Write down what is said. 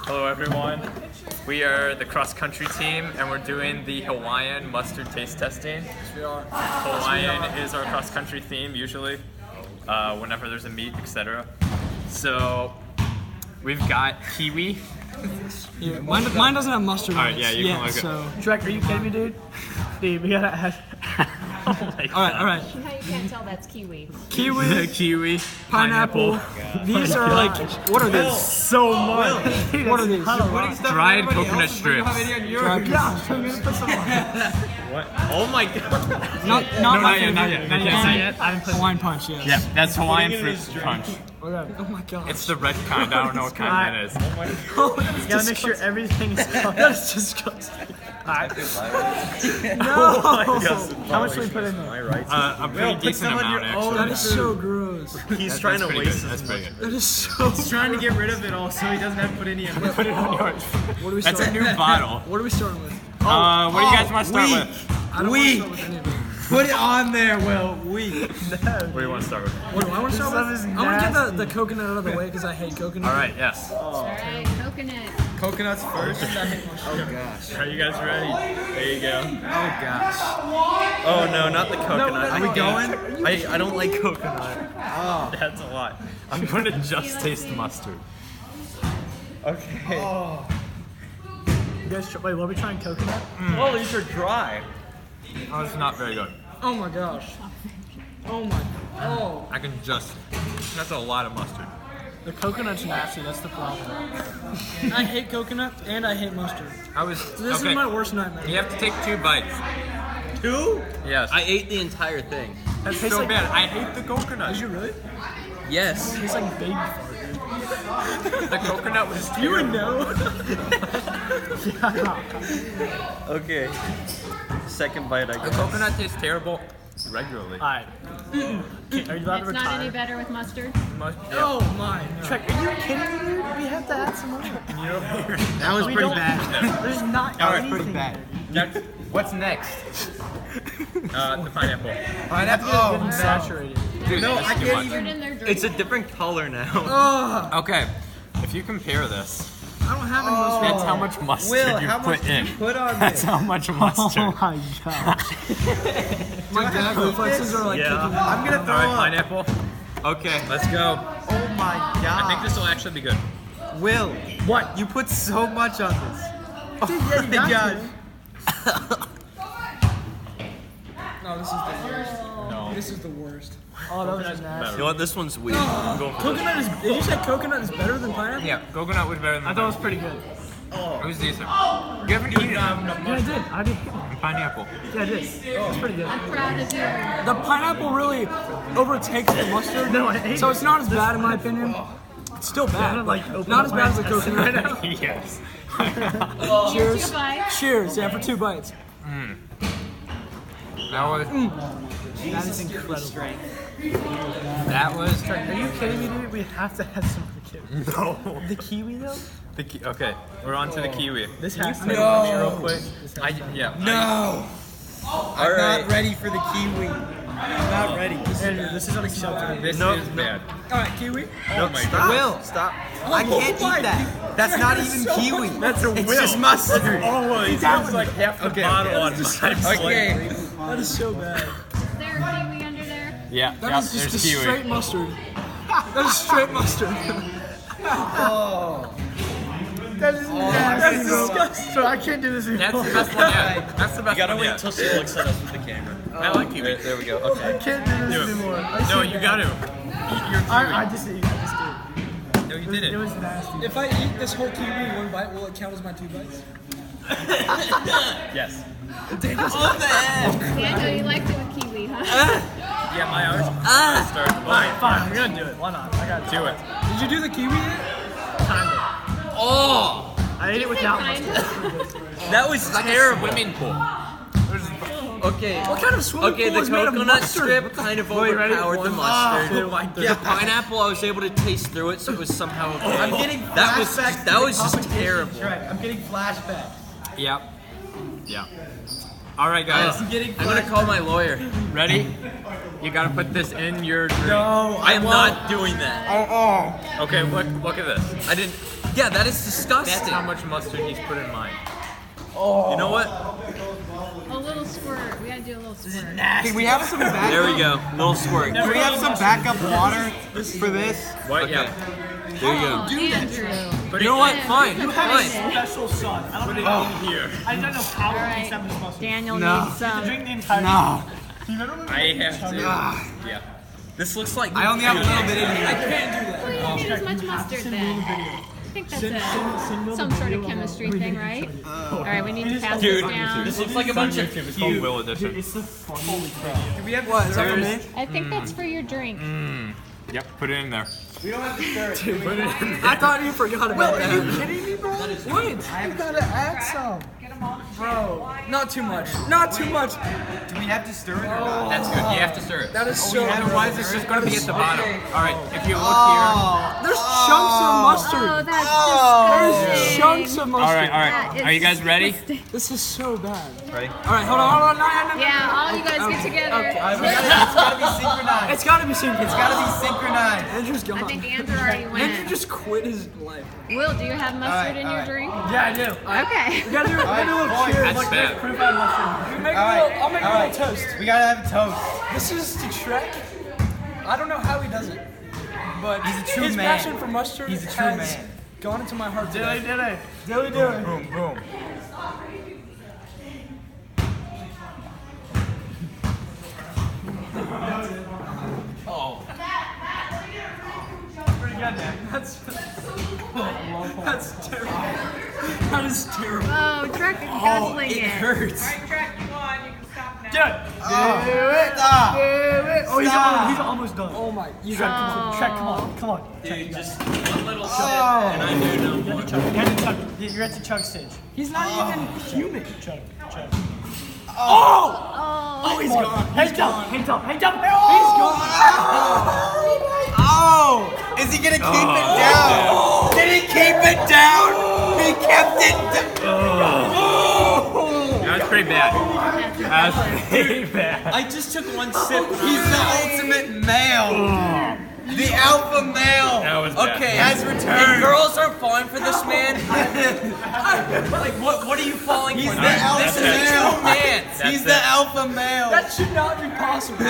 Hello everyone. We are the cross-country team and we're doing the Hawaiian mustard taste testing. Yes, we are. Hawaiian is our cross-country theme usually, whenever there's a meet, etc. So we've got kiwi. Yeah, mine doesn't have mustard on Alright, it. yeah, you can look it. so. Shrek, are you kidding me, dude? Dude, we gotta have. Alright. You can't tell that's kiwi. Kiwi, Kiwi, pineapple. These are like, what are these? So much. What are these? dried coconut strips. Dried- Yeah, I'm gonna put some on. What? Oh my god. Not my favorite. not yet. I didn't put Hawaiian punch, yes. Yeah, that's Hawaiian fruit punch. Oh my god. It's the red kind. I don't know what kind that is. You gotta make sure everything is covered. That's disgusting. No! How much do we put in there? A pretty decent amount actually. That is so gross. He's trying to Pretty good. waste That's pretty good. That is so. He's trying to get rid of it all so he doesn't have to put any in it. Put it on yours. What are we That's a starting? new bottle. What are we starting with? What do you guys want to start with? I don't want to start with any of them. Put it on there, Will. We. What do you want to start with? What do I want to start stuff with? is I want to get nasty. the coconut out of the way because I hate coconut. All right. Yes. Alright, coconut. Coconuts first. Are you guys ready? There you go. Oh gosh. Oh no, not the coconut. Are we going? I don't like coconut. That's a lot. I'm going to just taste mustard. Okay. You guys, wait, what are we trying? Coconut? Oh, these are dry. Oh, it's not very good. Oh my gosh. Oh my. Oh. I can just. That's a lot of mustard. The coconut's nasty, that's the problem. I hate coconut and I hate mustard. This is my worst nightmare. You have to take 2 bites. 2? Yes. I ate the entire thing. That It's tastes so like, bad. I hate the coconut. Did you really? Yes. tastes like baby fart. The coconut was You would terrible. know. Okay. Second bite, I The guess. coconut tastes terrible regularly. Alright. Are you allowed to It's not any retire? better with mustard. Oh my. No. Shrek, are you kidding me, dude? We have to add some more. That was We pretty don't- bad. There's not All right, anything pretty bad. there. Next, what's next? The pineapple. Pineapple. Getting saturated. Dude, No, that's I too can't much. even- Put it in their drink. It's a different color now. Okay, if you compare this, I don't have any mustard. that's how much mustard Will, you how much put did in. you put on That's this? how much mustard. Oh my god. My gag reflexes are like kicking in. I'm gonna All throw right, up. pineapple. Okay, let's go. Oh my god. I think this will actually be good. Will, what? You put so much on this. Oh my god. No, this is the worst. No. This is the worst. Oh, that was just nasty. You know what? This one's weird. Coconut is. Did you say coconut is better than pineapple? Yeah, coconut was better than I thought it was pretty good. It was decent. You haven't eaten Yeah, I did. I did. pineapple. Yeah, I did. It's pretty good. I'm proud of you. The pineapple really overtakes the mustard. No, I hate so it. it's not as bad in my opinion. It's still bad. gonna, like, open Not up as my bad as the intestines coconut. right Yes. Cheers. 2 bites. Cheers. Yeah, for 2 bites. That was. That is incredible. That was. Are you kidding me, dude? We have to have some for kiwi. No. The kiwi, though? Okay, we're on to the kiwi. This has to be real quick. Yeah. No. I'm not ready for the kiwi. I'm not ready. This is unacceptable. This No, is bad. Alright, kiwi. Oh my god. Will, stop. I can't eat that. That's not even kiwi. That's a It's Will. just mustard. Oh, he sounds like half the bottle on my Okay. That is so bad. Is there a kiwi under there? Yeah, That yeah, is just there's a kiwi. straight mustard. That is straight mustard. That is nasty, bro. So I can't do this That's anymore. the best one yet. That's the best one yet. she looks at us with the camera. I like kiwi. There we go. I Okay. can't do Do this it. anymore. No, you got to. Eat your kiwi. I just did. No, you It didn't. was nasty. If I eat this whole kiwi in 1 bite, will it count as my 2 bites? Yes. Daniel, you liked it with kiwi, huh? Yeah, my eyes started to Fine, fine, we're gonna do it. Why not? I gotta do it. Did you do the kiwi yet? Kind of. Oh, I ate it without Kind mustard. of. that was Like a terrible. swimming pool. Okay. What kind of swimming Okay, pool the is made of coconut mustard? strip kind of Wait, ready? overpowered the One, mustard. two, one. The pineapple, I was able to taste through it, so it was somehow okay. I'm getting that was flashbacks that to was the just competition, terrible. Shrek. I'm getting flashbacks. Yep. Yeah. All right, guys. I'm getting I'm gonna call my lawyer. Ready? You gotta put this in your drink. No, I am not doing that. Okay, look at this. I didn't. Yeah, that is disgusting. That's how much mustard he's put in mine. You know what? A little squirt. We gotta do a little squirt. Can we have some backup? There we go. Little squirt. Can we have some backup water for this? What? Okay. Yeah. There you go. Oh, Andrew. You know what? Fine. Fine. Fine. Special son. I don't Put it know. in here. I don't know how All to right. accept this mustard. Daniel No. needs some. Drink the entire. No. Do you remember when I have to. Yeah. This looks like. I only have a little bit in here. Well, you don't need as much mustard then. I think that's some sort of chemistry thing, right? All right, we need to pass this down. This looks like a bunch of It's called Will Edition. It's the funny crap. Do we have what? Is that for me? I think that's for your drink. Yep. Put it in there. We don't have to stir it. I thought you forgot about that. Are you kidding me, bro? What? You gotta add some. Bro. Not too much. Not too much. Do we have to stir it or not? That's good. You have to stir it. That is so. Otherwise, it's just gonna be at the bottom. All right. If you look There's chunks of mustard. Oh, that's There's disgusting. chunks of here. mustard. All right. All That right. is Are you guys ready? disgusting. This is so bad. Ready? All right, hold on. No. Yeah, all you guys get together. It's gotta be synchronized. It's gotta be synchronized. It's gotta be synchronized. Andrew's gone. I think Andrew already Andrew went. just quit his life. Will, do you have mustard in your alright. drink? Yeah, I do. Okay. We gotta do a little boys. cheers. That's bad. Proof I have mustard. We make a All little, right. I'll make a all little right. toast. We gotta have toast. This is to Trek. I don't know how he does it, but He's a true his man. passion for mustard He's a true has man. gone into my heart today. Dilly. Boom, boom. Pretty good, man. That's terrible. That is terrible. Oh, Trek is guzzling it. Hurts. Do it. Stop. Oh, Stop. he's almost done. Oh my. You got Trek, come on. Dude, just one little sip, Oh. and I do no more. You're at the chug stage. He's not even human. Chug. Oh, He's gone. He's gone. He's gone. Oh! Is he gonna keep it down? Did he keep it down? He kept it down. That was pretty bad. That was pretty bad. I just took one sip. He's the ultimate male. The alpha male. That was bad. Okay, Has returned. If girls aren't falling for this man, like what are you falling He's for? the alpha That's it. male. Man. He's the alpha male. That should not be possible.